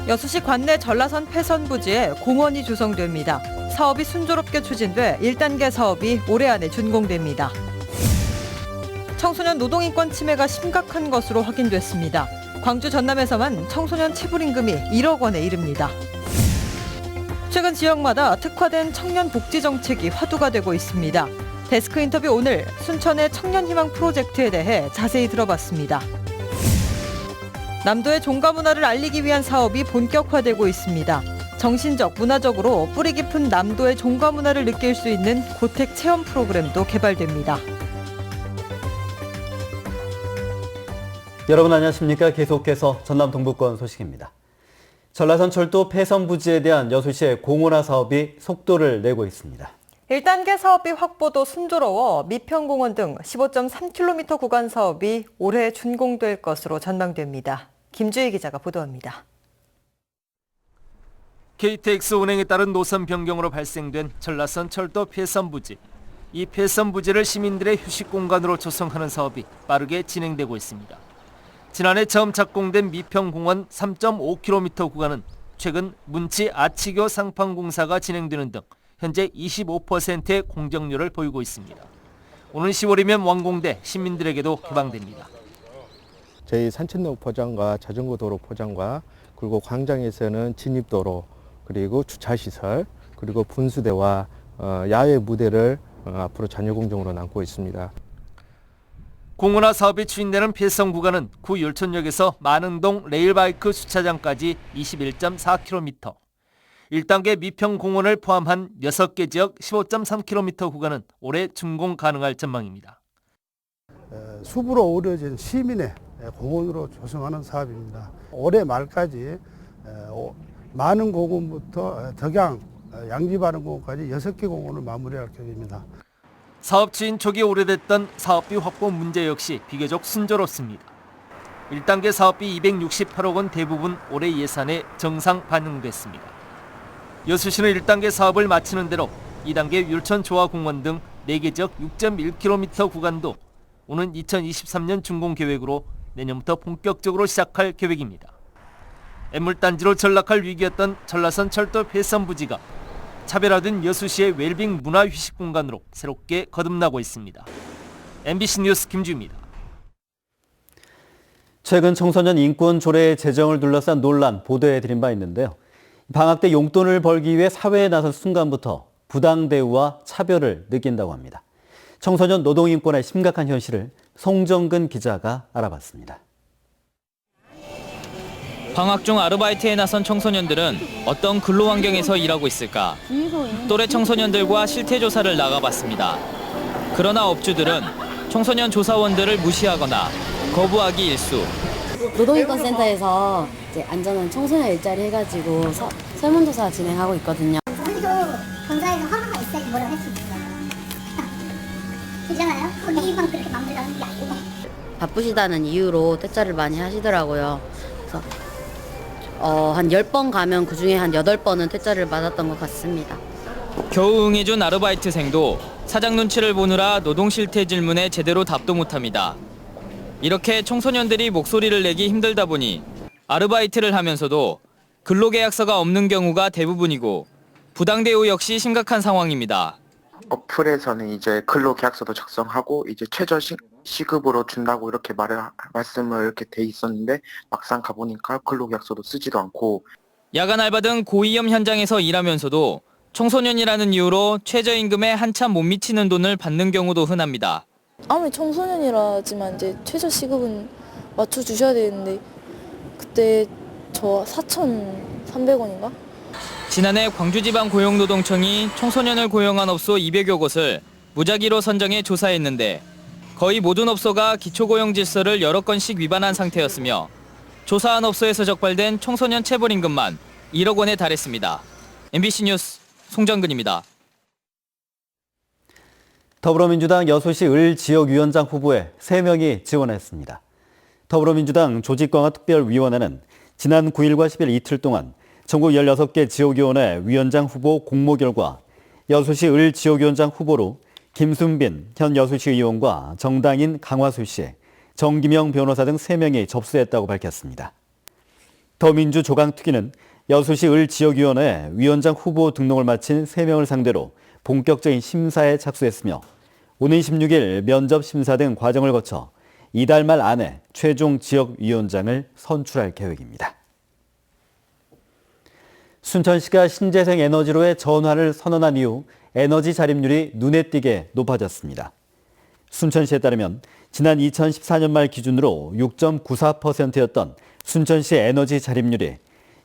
여수시 관내 전라선 폐선 부지에 공원이 조성됩니다. 사업이 순조롭게 추진돼 1단계 사업이 올해 안에 준공됩니다. 청소년 노동인권 침해가 심각한 것으로 확인됐습니다. 광주 전남에서만 청소년 체불 임금이 1억 원에 이릅니다. 최근 지역마다 특화된 청년 복지 정책이 화두가 되고 있습니다. 데스크 인터뷰 오늘 순천의 청년희망 프로젝트에 대해 자세히 들어봤습니다. 남도의 종가 문화를 알리기 위한 사업이 본격화되고 있습니다. 정신적, 문화적으로 뿌리 깊은 남도의 종가 문화를 느낄 수 있는 고택 체험 프로그램도 개발됩니다. 여러분 안녕하십니까? 계속해서 전남 동부권 소식입니다. 전라선 철도 폐선 부지에 대한 여수시의 공원화 사업이 속도를 내고 있습니다. 1단계 사업비 확보도 순조로워 미평공원 등 15.3km 구간 사업이 올해 준공될 것으로 전망됩니다. 김주희 기자가 보도합니다. KTX 운행에 따른 노선 변경으로 발생된 전라선 철도 폐선 부지. 이 폐선 부지를 시민들의 휴식 공간으로 조성하는 사업이 빠르게 진행되고 있습니다. 지난해 처음 착공된 미평공원 3.5km 구간은 최근 문치 아치교 상판 공사가 진행되는 등 현재 25%의 공정률을 보이고 있습니다. 오는 10월이면 완공돼 시민들에게도 개방됩니다. 저희 산책로 포장과 자전거 도로 포장과 그리고 광장에서는 진입도로 그리고 주차시설 그리고 분수대와 야외 무대를 앞으로 잔여 공정으로 남고 있습니다. 공원화 사업이 추진되는 폐선 구간은 구 열촌역에서 만흥동 레일바이크 주차장까지 21.4km, 1단계 미평공원을 포함한 6개 지역 15.3km 구간은 올해 준공 가능할 전망입니다. 숲으로 어우러진 시민의 공원으로 조성하는 사업입니다. 올해 말까지 만흥공원부터 덕양, 양지바른공원까지 6개 공원을 마무리할 계획입니다. 사업 추진 초기 오래됐던 사업비 확보 문제 역시 비교적 순조롭습니다. 1단계 사업비 268억 원 대부분 올해 예산에 정상 반영됐습니다. 여수시는 1단계 사업을 마치는 대로 2단계 율천조화공원 등 4개 지역 6.1km 구간도 오는 2023년 준공 계획으로 내년부터 본격적으로 시작할 계획입니다. 애물단지로 전락할 위기였던 전라선 철도 폐선 부지가 차별화된 여수시의 웰빙 문화 휴식 공간으로 새롭게 거듭나고 있습니다. MBC 뉴스 김주입니다. 최근 청소년 인권 조례 제정을 둘러싼 논란 보도해드린 바 있는데요. 방학 때 용돈을 벌기 위해 사회에 나선 순간부터 부당 대우와 차별을 느낀다고 합니다. 청소년 노동인권의 심각한 현실을 송정근 기자가 알아봤습니다. 방학 중 아르바이트에 나선 청소년들은 어떤 근로 환경에서 일하고 있을까? 또래 청소년들과 실태 조사를 나가봤습니다. 그러나 업주들은 청소년 조사원들을 무시하거나 거부하기 일수. 노동인권센터에서 이제 안전한 청소년 일자리 해가지고 설문조사 진행하고 있거든요. 우리도 본사에서 허가가 있어야지 뭐라고 할 수 있는 거예요. 그렇잖아요? 거기 일반 그렇게 마무리가 하는 게 아니고. 바쁘시다는 이유로 퇴짜를 많이 하시더라고요. 그래서 한 10번 가면 그중에 한 8번은 퇴짜를 받았던 것 같습니다. 겨우 응해준 아르바이트생도 사장 눈치를 보느라 노동 실태 질문에 제대로 답도 못합니다. 이렇게 청소년들이 목소리를 내기 힘들다 보니 아르바이트를 하면서도 근로계약서가 없는 경우가 대부분이고 부당 대우 역시 심각한 상황입니다. 어플에서는 이제 근로계약서도 작성하고 이제 최저 시급으로 준다고 이렇게 말씀을 이렇게 돼 있었는데 막상 가보니까 근로계약서도 쓰지도 않고. 야간 알바 등 고위험 현장에서 일하면서도 청소년이라는 이유로 최저임금에 한참 못 미치는 돈을 받는 경우도 흔합니다. 아무리 청소년이라지만 이제 최저 시급은 맞춰주셔야 되는데 그때 저 4,300원인가? 지난해 광주지방고용노동청이 청소년을 고용한 업소 200여 곳을 무작위로 선정해 조사했는데 거의 모든 업소가 기초고용 질서를 여러 건씩 위반한 상태였으며 조사한 업소에서 적발된 청소년 체불임금만 1억 원에 달했습니다. MBC 뉴스 송정근입니다. 더불어민주당 여수시 을 지역위원장 후보에 3명이 지원했습니다. 더불어민주당 조직강화특별위원회는 지난 9일과 10일 이틀 동안 전국 16개 지역위원회 위원장 후보 공모 결과 여수시 을 지역위원장 후보로 김순빈 현 여수시 의원과 정당인 강화수 씨, 정기명 변호사 등 3명이 접수했다고 밝혔습니다. 더민주 조강특위는 여수시 을지역위원회 위원장 후보 등록을 마친 3명을 상대로 본격적인 심사에 착수했으며 오는 16일 면접 심사 등 과정을 거쳐 이달 말 안에 최종 지역위원장을 선출할 계획입니다. 순천시가 신재생 에너지로의 전환을 선언한 이후 에너지 자립률이 눈에 띄게 높아졌습니다. 순천시에 따르면 지난 2014년 말 기준으로 6.94%였던 순천시 에너지 자립률이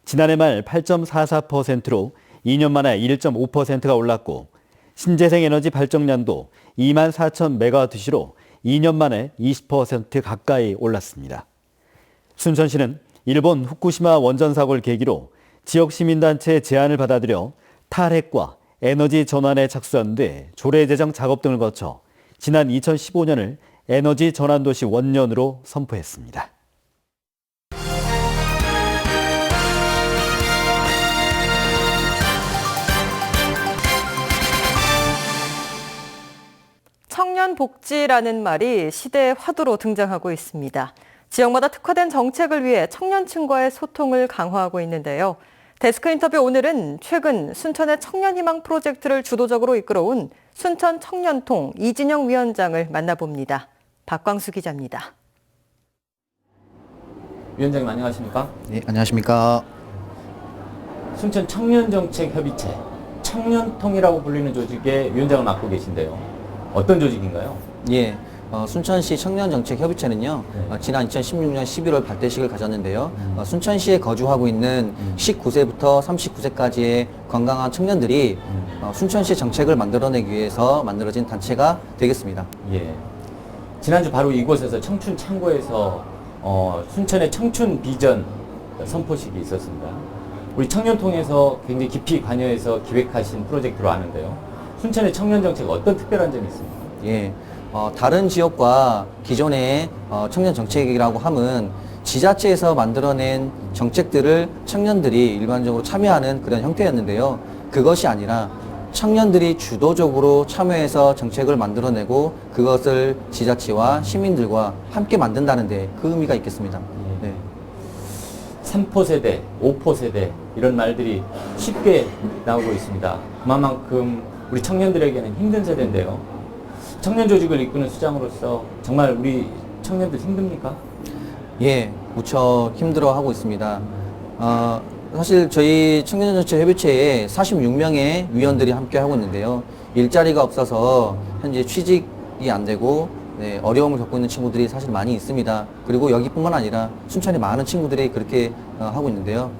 지난해 말 8.44%로 2년 만에 1.5%가 올랐고 신재생 에너지 발전량도 2만 4천 메가와트시로 2년 만에 20% 가까이 올랐습니다. 순천시는 일본 후쿠시마 원전 사고를 계기로 지역 시민단체의 제안을 받아들여 탈핵과 에너지 전환에 착수한 뒤 조례 제정 작업 등을 거쳐 지난 2015년을 에너지 전환도시 원년으로 선포했습니다. 청년복지라는 말이 시대의 화두로 등장하고 있습니다. 지역마다 특화된 정책을 위해 청년층과의 소통을 강화하고 있는데요. 데스크 인터뷰 오늘은 최근 순천의 청년희망 프로젝트를 주도적으로 이끌어온 순천 청년통 이진영 위원장을 만나봅니다. 박광수 기자입니다. 위원장님 안녕하십니까? 네, 안녕하십니까? 순천 청년정책협의체, 청년통이라고 불리는 조직의 위원장을 맡고 계신데요. 어떤 조직인가요? 예, 순천시 청년정책협의체는요, 지난 2016년 11월 발대식을 가졌는데요. 순천시에 거주하고 있는 19세부터 39세까지의 건강한 청년들이 순천시 정책을 만들어내기 위해서 만들어진 단체가 되겠습니다. 예. 지난주 바로 이곳에서 청춘 창고에서 순천의 청춘 비전 선포식이 있었습니다. 우리 청년통에서 굉장히 깊이 관여해서 기획하신 프로젝트로 아는데요. 순천의 청년정책 어떤 특별한 점이 있습니까? 예, 다른 지역과 기존의 청년정책이라고 함은 지자체에서 만들어낸 정책들을 청년들이 일반적으로 참여하는 그런 형태였는데요. 그것이 아니라 청년들이 주도적으로 참여해서 정책을 만들어내고 그것을 지자체와 시민들과 함께 만든다는 데 그 의미가 있겠습니다. 네. 3포 세대, 5포 세대 이런 말들이 쉽게 나오고 있습니다. 그만큼 우리 청년들에게는 힘든 세대인데요. 청년 조직을 이끄는 수장으로서 정말 우리 청년들 힘듭니까? 예, 무척 힘들어하고 있습니다. 사실 저희 청년정책협의체에 46명의 위원들이 함께 하고 있는데요. 일자리가 없어서 현재 취직이 안 되고 어려움을 겪고 있는 친구들이 사실 많이 있습니다. 그리고 여기뿐만 아니라 순천에 많은 친구들이 그렇게 하고 있는데요.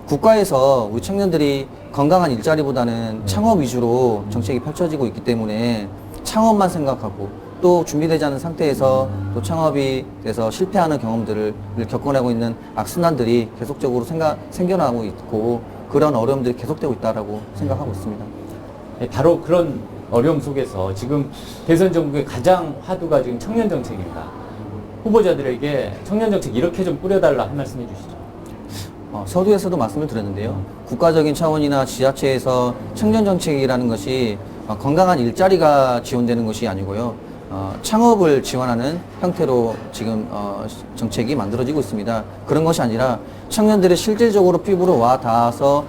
국가에서 우리 청년들이 건강한 일자리보다는 창업 위주로 정책이 펼쳐지고 있기 때문에 창업만 생각하고 또 준비되지 않은 상태에서 또 창업이 돼서 실패하는 경험들을 겪어내고 있는 악순환들이 계속적으로 생겨나고 있고 그런 어려움들이 계속되고 있다고 생각하고 있습니다. 바로 그런 어려움 속에서 지금 대선 전국의 가장 화두가 지금 청년 정책입니다. 후보자들에게 청년 정책 이렇게 좀 뿌려달라 한 말씀 해주시죠. 서두에서도 말씀을 드렸는데요. 국가적인 차원이나 지자체에서 청년 정책이라는 것이 건강한 일자리가 지원되는 것이 아니고요. 창업을 지원하는 형태로 지금 정책이 만들어지고 있습니다. 그런 것이 아니라 청년들이 실질적으로 피부로 와 닿아서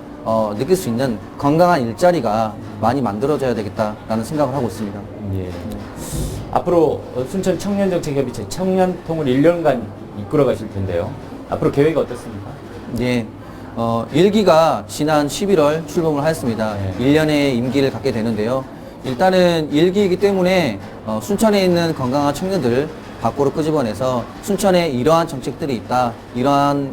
느낄 수 있는 건강한 일자리가 많이 만들어져야 되겠다라는 생각을 하고 있습니다. 예. 앞으로 순천 청년정책협의체 청년통을 1년간 이끌어 가실 텐데요. 앞으로 계획이 어떻습니까? 예. 1기가 지난 11월 출범을 하였습니다. 1년의 임기를 갖게 되는데요. 일단은 1기이기 때문에 순천에 있는 건강한 청년들 밖으로 끄집어내서 순천에 이러한 정책들이 있다, 이러한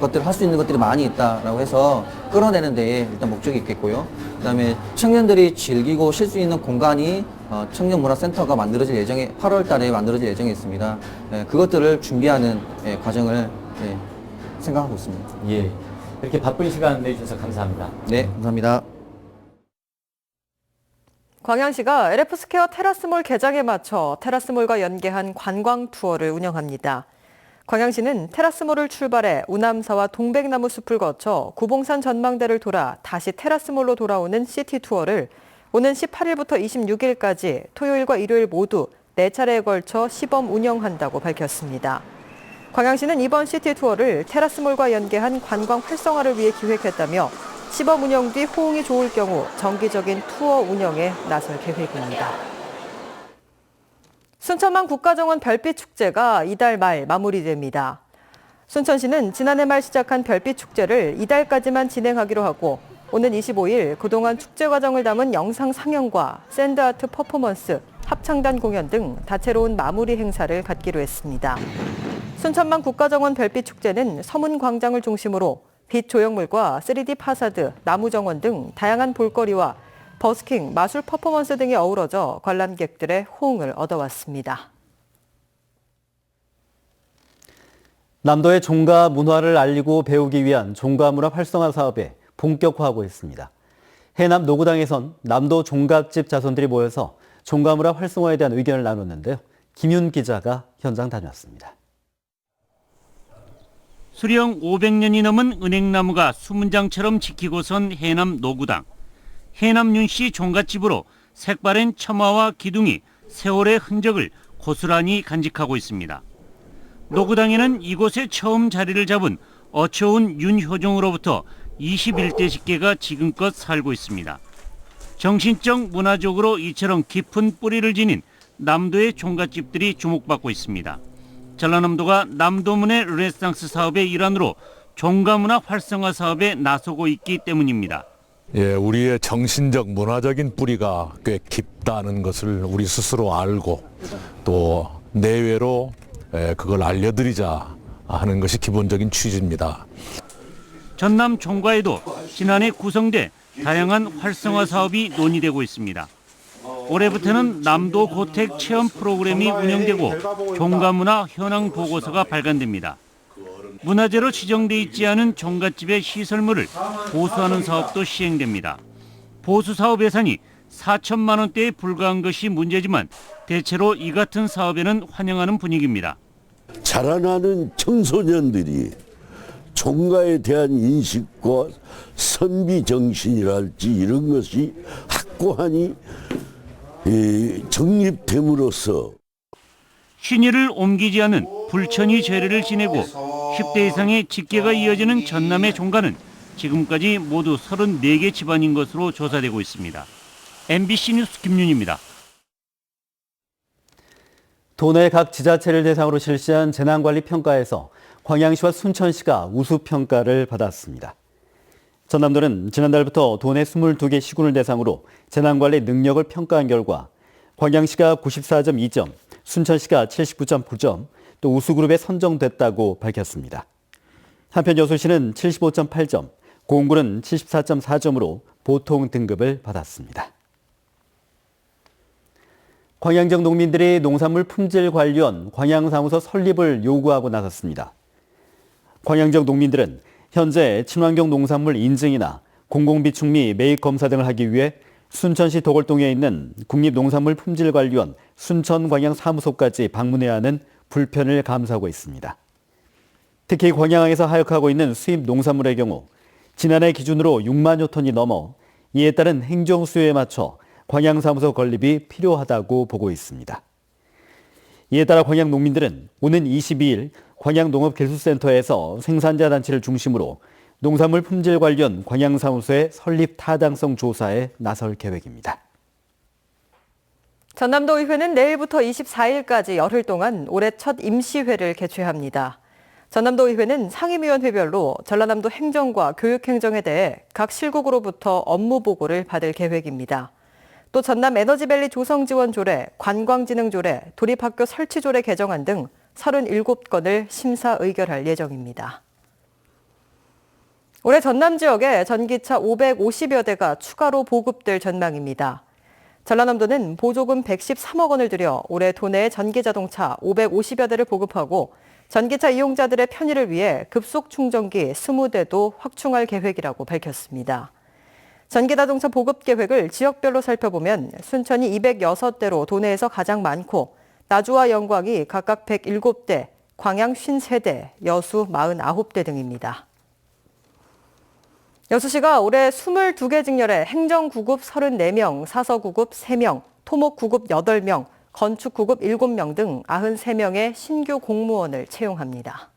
것들을 할 수 있는 것들이 많이 있다라고 해서 끌어내는 데에 일단 목적이 있겠고요. 그 다음에 청년들이 즐기고 쉴 수 있는 공간이 청년문화센터가 만들어질 예정에 8월 달에 만들어질 예정에 있습니다. 그것들을 준비하는 과정을 생각하고 있습니다. 예. 이렇게 바쁜 시간 내주셔서 감사합니다. 네, 감사합니다. 광양시가 LF스퀘어 테라스몰 개장에 맞춰 테라스몰과 연계한 관광 투어를 운영합니다. 광양시는 테라스몰을 출발해 우남사와 동백나무 숲을 거쳐 구봉산 전망대를 돌아 다시 테라스몰로 돌아오는 시티 투어를 오는 18일부터 26일까지 토요일과 일요일 모두 4차례에 걸쳐 시범 운영한다고 밝혔습니다. 광양시는 이번 시티 투어를 테라스몰과 연계한 관광 활성화를 위해 기획했다며 시범 운영 뒤 호응이 좋을 경우 정기적인 투어 운영에 나설 계획입니다. 순천만 국가정원 별빛축제가 이달 말 마무리됩니다. 순천시는 지난해 말 시작한 별빛축제를 이달까지만 진행하기로 하고 오는 25일 그동안 축제 과정을 담은 영상 상영과 샌드아트 퍼포먼스, 합창단 공연 등 다채로운 마무리 행사를 갖기로 했습니다. 순천만 국가정원 별빛축제는 서문광장을 중심으로 빛 조형물과 3D 파사드, 나무정원 등 다양한 볼거리와 버스킹, 마술 퍼포먼스 등이 어우러져 관람객들의 호응을 얻어왔습니다. 남도의 종가 문화를 알리고 배우기 위한 종가문화 활성화 사업에 본격화하고 있습니다. 해남 노구당에선 남도 종갓집 자손들이 모여서 종가문화 활성화에 대한 의견을 나눴는데요. 김윤 기자가 현장 다녀왔습니다. 수령 500년이 넘은 은행나무가 수문장처럼 지키고선 해남 노구당. 해남 윤씨 종갓집으로 색바랜 처마와 기둥이 세월의 흔적을 고스란히 간직하고 있습니다. 노구당에는 이곳에 처음 자리를 잡은 어초운 윤효종으로부터 21대 직계가 지금껏 살고 있습니다. 정신적, 문화적으로 이처럼 깊은 뿌리를 지닌 남도의 종갓집들이 주목받고 있습니다. 전라남도가 남도문의 르네상스 사업의 일환으로 종가문화 활성화 사업에 나서고 있기 때문입니다. 우리의 정신적, 문화적인 뿌리가 꽤 깊다는 것을 우리 스스로 알고 또 내외로 그걸 알려드리자 하는 것이 기본적인 취지입니다. 전남 종가에도 지난해 구성돼 다양한 활성화 사업이 논의되고 있습니다. 올해부터는 남도 고택 체험 프로그램이 운영되고 종가문화 현황 보고서가 발간됩니다. 문화재로 지정돼 있지 않은 종갓집의 시설물을 보수하는 사업도 시행됩니다. 보수 사업 예산이 4천만 원대에 불과한 것이 문제지만 대체로 이 같은 사업에는 환영하는 분위기입니다. 자라나는 청소년들이 종가에 대한 인식과 선비 정신이랄지 이런 것이 확고하니 정립됨으로써 신의를 옮기지 않은 불천이 죄례를 지내고 10대 이상의 직계가 이어지는 전남의 종가는 지금까지 모두 34개 집안인 것으로 조사되고 있습니다. MBC 뉴스 김윤입니다. 도내 각 지자체를 대상으로 실시한 재난관리 평가에서 광양시와 순천시가 우수평가를 받았습니다. 전남도는 지난달부터 도내 22개 시군을 대상으로 재난관리 능력을 평가한 결과 광양시가 94.2점, 순천시가 79.9점, 또 우수그룹에 선정됐다고 밝혔습니다. 한편 여수시는 75.8점, 고흥군은 74.4점으로 보통 등급을 받았습니다. 광양적 농민들이 농산물 품질관리원 광양사무소 설립을 요구하고 나섰습니다. 광양적 농민들은 현재 친환경 농산물 인증이나 공공비축미 매입 검사 등을 하기 위해 순천시 도골동에 있는 국립농산물품질관리원 순천광양사무소까지 방문해야 하는 불편을 감수하고 있습니다. 특히 광양항에서 하역하고 있는 수입 농산물의 경우 지난해 기준으로 6만여 톤이 넘어 이에 따른 행정 수요에 맞춰 광양사무소 건립이 필요하다고 보고 있습니다. 이에 따라 광양 농민들은 오는 22일 광양농업기술센터에서 생산자 단체를 중심으로 농산물 품질관련 광양사무소의 설립 타당성 조사에 나설 계획입니다. 전남도의회는 내일부터 24일까지 열흘 동안 올해 첫 임시회를 개최합니다. 전남도의회는 상임위원회별로 전라남도 행정과 교육행정에 대해 각 실국으로부터 업무 보고를 받을 계획입니다. 또 전남 에너지밸리 조성지원 조례, 관광진흥 조례, 도립학교 설치 조례 개정안 등 37건을 심사 의결할 예정입니다. 올해 전남 지역에 전기차 550여 대가 추가로 보급될 전망입니다. 전라남도는 보조금 113억 원을 들여 올해 도내에 전기자동차 550여 대를 보급하고 전기차 이용자들의 편의를 위해 급속 충전기 20대도 확충할 계획이라고 밝혔습니다. 전기자동차 보급 계획을 지역별로 살펴보면 순천이 206대로 도내에서 가장 많고 나주와 영광이 각각 107대, 광양 53대, 여수 49대 등입니다. 여수시가 올해 22개 직렬에 행정구급 34명, 사서구급 3명, 토목구급 8명, 건축 9급 7명 등 93명의 신규 공무원을 채용합니다.